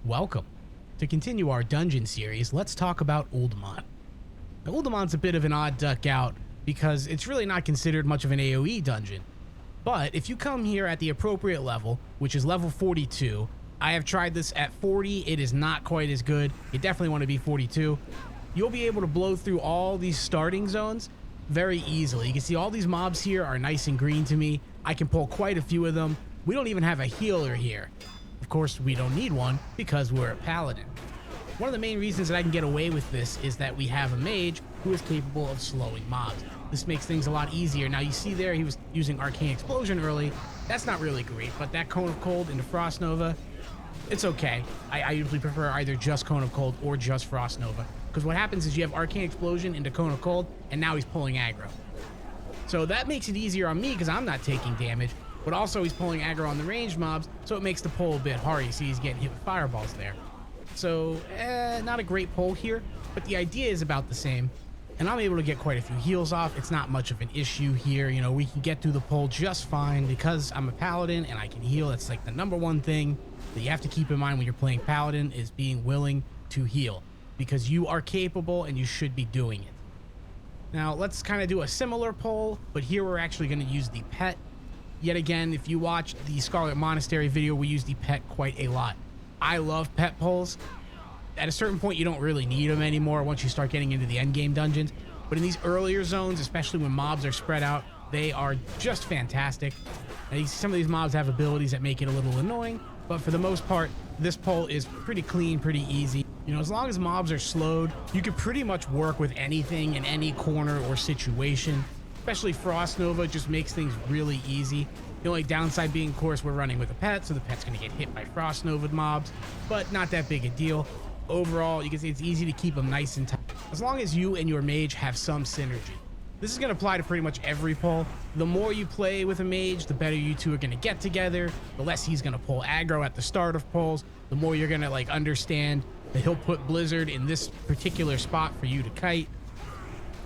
Welcome. To continue our dungeon series, let's talk about Uldaman. Now, Uldaman's a bit of an odd duck out because it's really not considered much of an AoE dungeon. But if you come here at the appropriate level, which is level 42, I have tried this at 40, it is not quite as good. You definitely want to be 42. You'll be able to blow through all these starting zones very easily. You can see all these mobs here are nice and green to me. I can pull quite a few of them. We don't even have a healer here. Of course, we don't need one because we're a paladin. One of the main reasons that I can get away with this is that we have a mage who is capable of slowing mobs. This makes things a lot easier. Now you see there he was using Arcane Explosion early. That's not really great, but that Cone of Cold into Frost Nova, it's okay. I usually prefer either just Cone of Cold or just Frost Nova, because what happens is you have Arcane Explosion into Cone of Cold, and now he's pulling aggro. So that makes it easier on me because I'm not taking damage, but also he's pulling aggro on the ranged mobs, so it makes the pull a bit hard. You see he's getting hit with fireballs there. So, not a great pull here, but the idea is about the same. And I'm able to get quite a few heals off. It's not much of an issue here. You know, we can get through the pull just fine because I'm a paladin and I can heal. That's like the number one thing that you have to keep in mind when you're playing paladin is being willing to heal, because you are capable and you should be doing it. Now, let's kind of do a similar pull, but here we're actually going to use the pet. Yet again, if you watch the Scarlet Monastery video, we use the pet quite a lot. I love pet pulls. At a certain point, you don't really need them anymore once you start getting into the endgame dungeons. But in these earlier zones, especially when mobs are spread out, they are just fantastic. And some of these mobs have abilities that make it a little annoying, but for the most part, this pull is pretty clean, pretty easy. You know, as long as mobs are slowed, you can pretty much work with anything in any corner or situation. Especially Frost Nova just makes things really easy. The only downside being, of course, we're running with a pet, so the pet's going to get hit by Frost Nova mobs, but not that big a deal. Overall, you can see it's easy to keep them nice and tight, as long as you and your mage have some synergy. This is going to apply to pretty much every pull. The more you play with a mage, the better you two are going to get together, the less he's going to pull aggro at the start of pulls, the more you're going to like understand that he'll put Blizzard in this particular spot for you to kite.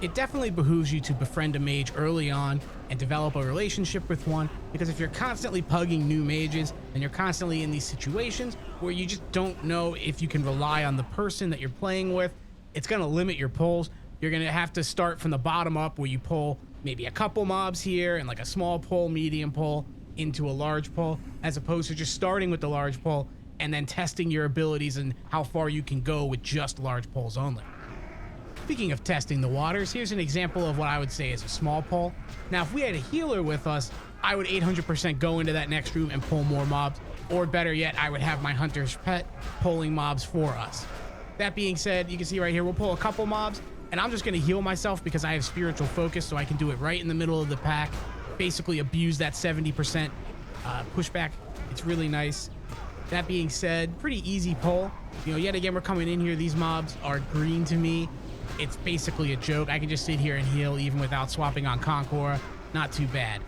It definitely behooves you to befriend a mage early on and develop a relationship with one, because if you're constantly pugging new mages and you're constantly in these situations where you just don't know if you can rely on the person that you're playing with, it's going to limit your pulls. You're going to have to start from the bottom up, where you pull maybe a couple mobs here and like a small pull, medium pull into a large pull, as opposed to just starting with the large pull and then testing your abilities and how far you can go with just large pulls only. Speaking of testing the waters, here's an example of what I would say is a small pull. Now, if we had a healer with us, I would 800% go into that next room and pull more mobs, or better yet, I would have my hunter's pet pulling mobs for us. That being said, you can see right here, we'll pull a couple mobs, and I'm just going to heal myself because I have spiritual focus, so I can do it right in the middle of the pack, basically abuse that 70% pushback. It's really nice. That being said, pretty easy pull. You know, yet again, we're coming in here, these mobs are green to me. It's basically a joke. I can just sit here and heal even without swapping on Conqueror. Not too bad.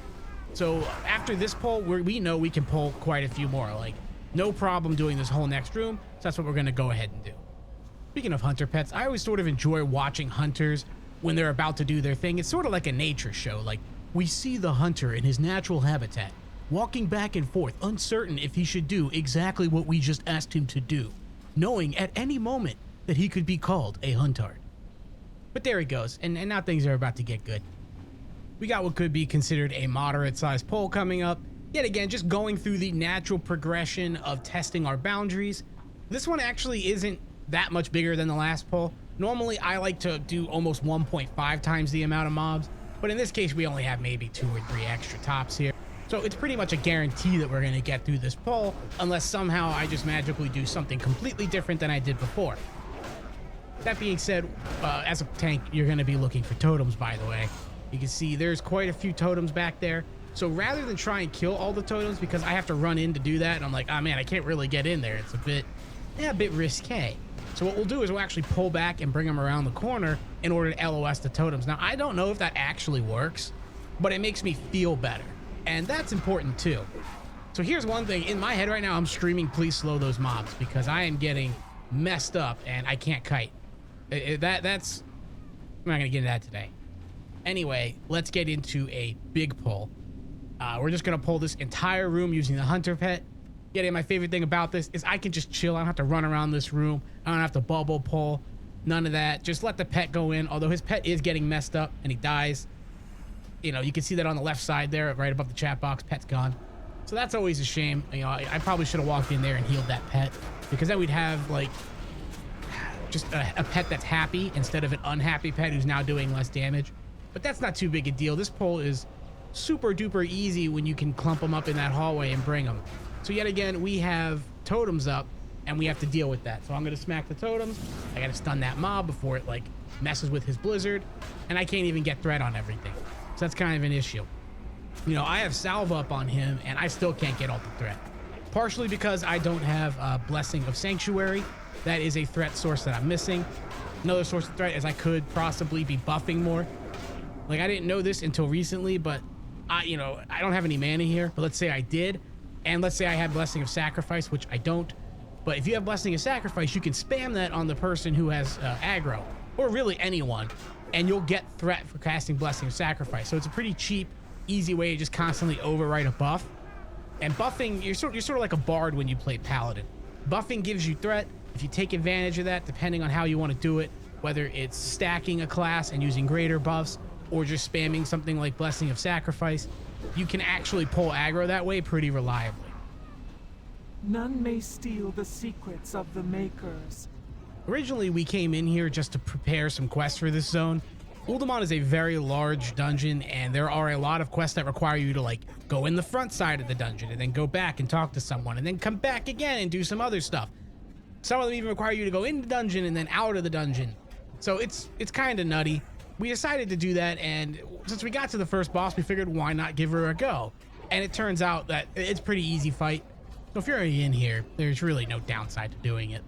So after this pull, we know we can pull quite a few more. Like, no problem doing this whole next room. So that's what we're going to go ahead and do. Speaking of hunter pets, I always sort of enjoy watching hunters when they're about to do their thing. It's sort of like a nature show. Like, we see the hunter in his natural habitat, walking back and forth, uncertain if he should do exactly what we just asked him to do, knowing at any moment that he could be called a huntard. But there he goes, and now things are about to get good. We got what could be considered a moderate-sized pull coming up. Yet again, just going through the natural progression of testing our boundaries. This one actually isn't that much bigger than the last pull. Normally, I like to do almost 1.5 times the amount of mobs, but in this case, we only have maybe 2 or 3 extra tops here. So it's pretty much a guarantee that we're going to get through this pull, unless somehow I just magically do something completely different than I did before. That being said, as a tank, you're going to be looking for totems, by the way. You can see there's quite a few totems back there. So rather than try and kill all the totems, because I have to run in to do that, and I'm like, oh man, I can't really get in there. It's a bit risque. So what we'll do is we'll actually pull back and bring them around the corner in order to LOS the totems. Now, I don't know if that actually works, but it makes me feel better. And that's important too. So here's one thing. In my head right now, I'm screaming, please slow those mobs, because I am getting messed up and I can't kite. That's I'm not gonna get into that today. Anyway, let's get into a big pull. We're just gonna pull this entire room using the hunter pet. Yeah, my favorite thing about this is I can just chill. I don't have to run around this room. I don't have to bubble pull. None of that. Just let the pet go in. Although his pet is getting messed up and he dies. You know, you can see that on the left side there, right above the chat box. Pet's gone. So that's always a shame. You know, I probably should have walked in there and healed that pet, because then we'd have like just a pet that's happy instead of an unhappy pet who's now doing less damage. But that's not too big a deal. This pull is super duper easy when you can clump them up in that hallway and bring them. So yet again, we have totems up and we have to deal with that. So I'm going to smack the totems. I got to stun that mob before it like messes with his blizzard, and I can't even get threat on everything. So that's kind of an issue. You know, I have salve up on him and I still can't get all the threat. Partially because I don't have Blessing of Sanctuary. That is a threat source that I'm missing. Another source of threat is I could possibly be buffing more. Like, I didn't know this until recently, but I don't have any mana here. But let's say I did, and let's say I had Blessing of Sacrifice, which I don't. But if you have Blessing of Sacrifice, you can spam that on the person who has aggro, or really anyone, and you'll get threat for casting Blessing of Sacrifice. So it's a pretty cheap, easy way to just constantly overwrite a buff. And buffing, you're sort of like a bard when you play Paladin. Buffing gives you threat. If you take advantage of that, depending on how you want to do it, whether it's stacking a class and using greater buffs, or just spamming something like Blessing of Sacrifice, you can actually pull aggro that way pretty reliably. None may steal the secrets of the makers. Originally, we came in here just to prepare some quests for this zone. Uldaman is a very large dungeon, and there are a lot of quests that require you to like go in the front side of the dungeon and then go back and talk to someone and then come back again and do some other stuff. Some of them even require you to go in the dungeon and then out of the dungeon. So it's kind of nutty. We decided to do that, and since we got to the first boss, we figured why not give her a go. And it turns out that it's a pretty easy fight. So if you're already in here, there's really no downside to doing it.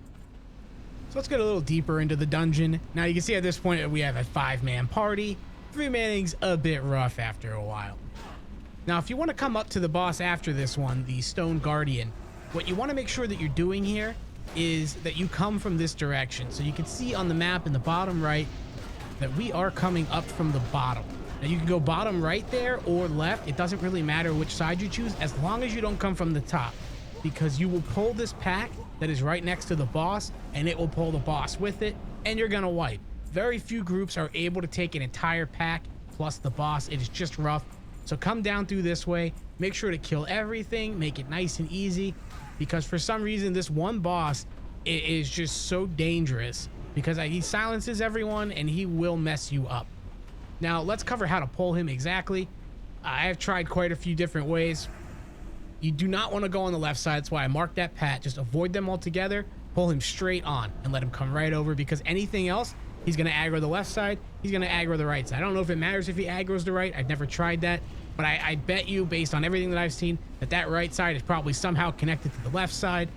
So let's get a little deeper into the dungeon. Now you can see at this point we have a 5-man party. 3-manning's a bit rough after a while. Now if you want to come up to the boss after this one, the Stone Guardian, what you want to make sure that you're doing here is that you come from this direction. So you can see on the map in the bottom right that we are coming up from the bottom. Now you can go bottom right there or left. It doesn't really matter which side you choose as long as you don't come from the top, because you will pull this pack that is right next to the boss and it will pull the boss with it and you're gonna wipe. Very few groups are able to take an entire pack plus the boss. It is just rough. So come down through this way, make sure to kill everything, make it nice and easy, because for some reason this one boss is just so dangerous because he silences everyone and he will mess you up. Now let's cover how to pull him exactly. I have tried quite a few different ways. You do not want to go on the left side. That's why I marked that pat. Just avoid them altogether. Pull him straight on and let him come right over, because anything else, he's going to aggro the left side. He's going to aggro the right side. I don't know if it matters if he aggroes the right. I've never tried that. But I bet you, based on everything that I've seen, that right side is probably somehow connected to the left side.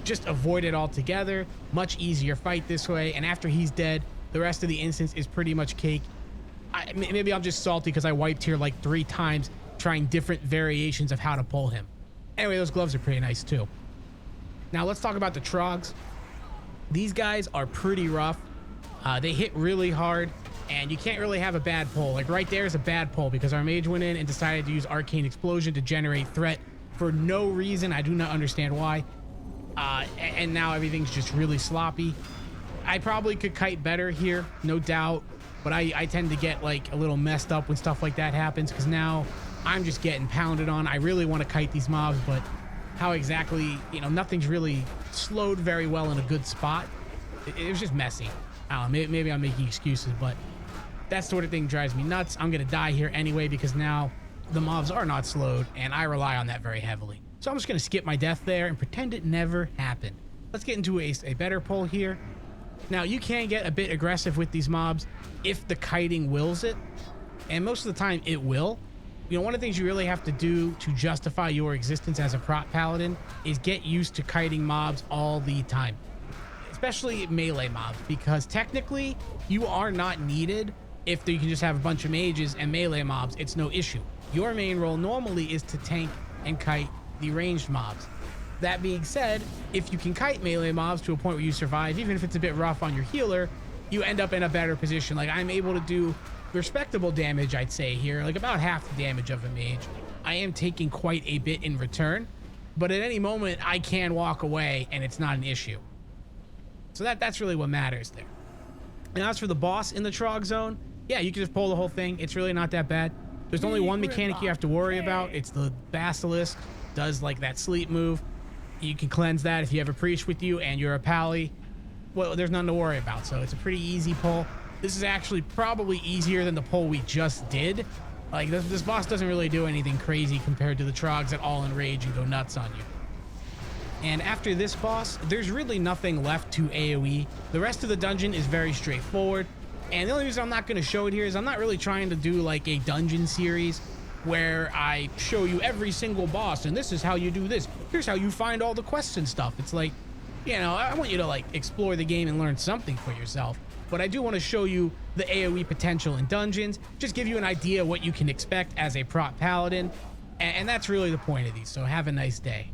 Just avoid it altogether. Much easier fight this way. And after he's dead, the rest of the instance is pretty much cake. Maybe I'm just salty because I wiped here like 3 times trying different variations of how to pull him. Anyway, those gloves are pretty nice too. Now let's talk about the Trogs. These guys are pretty rough. They hit really hard, and you can't really have a bad pull. Like right there is a bad pull because our mage went in and decided to use Arcane Explosion to generate threat for no reason. I do not understand why. And now everything's just really sloppy. I probably could kite better here, no doubt, but I tend to get like a little messed up when stuff like that happens, because now I'm just getting pounded on. I really want to kite these mobs, but how exactly, nothing's really slowed very well in a good spot. It was just messy. I don't know, maybe I'm making excuses, but that sort of thing drives me nuts. I'm going to die here anyway because now the mobs are not slowed, and I rely on that very heavily. So I'm just going to skip my death there and pretend it never happened. Let's get into a better pull here. Now, you can get a bit aggressive with these mobs if the kiting wills it, and most of the time it will. One of the things you really have to do to justify your existence as a prop paladin is get used to kiting mobs all the time, especially melee mobs, because technically you are not needed if you can just have a bunch of mages and melee mobs. It's no issue. Your main role normally is to tank and kite the ranged mobs. That being said, if you can kite melee mobs to a point where you survive, even if it's a bit rough on your healer, you end up in a better position. Like, I'm able to do respectable damage, I'd say here, like about half the damage of a mage. I am taking quite a bit in return, but at any moment I can walk away and it's not an issue. So that's really what matters there. And as for the boss in the Trog zone, yeah, you can just pull the whole thing. It's really not that bad. There's only one mechanic you have to worry about. It's the Basilisk. Does like that sleep move. You can cleanse that if you have a priest with you and you're a pally. Well, there's nothing to worry about. So it's a pretty easy pull. This is actually probably easier than the pull we just did. Like this boss doesn't really do anything crazy compared to the Trogs that all enrage and go nuts on you. And after this boss, there's really nothing left to AoE. The rest of the dungeon is very straightforward. And the only reason I'm not going to show it here is I'm not really trying to do like a dungeon series where I show you every single boss and this is how you do this. Here's how you find all the quests and stuff. It's like, you know, I want you to like explore the game and learn something for yourself. But I do want to show you the AoE potential in dungeons, just give you an idea what you can expect as a prop paladin. And that's really the point of these. So have a nice day.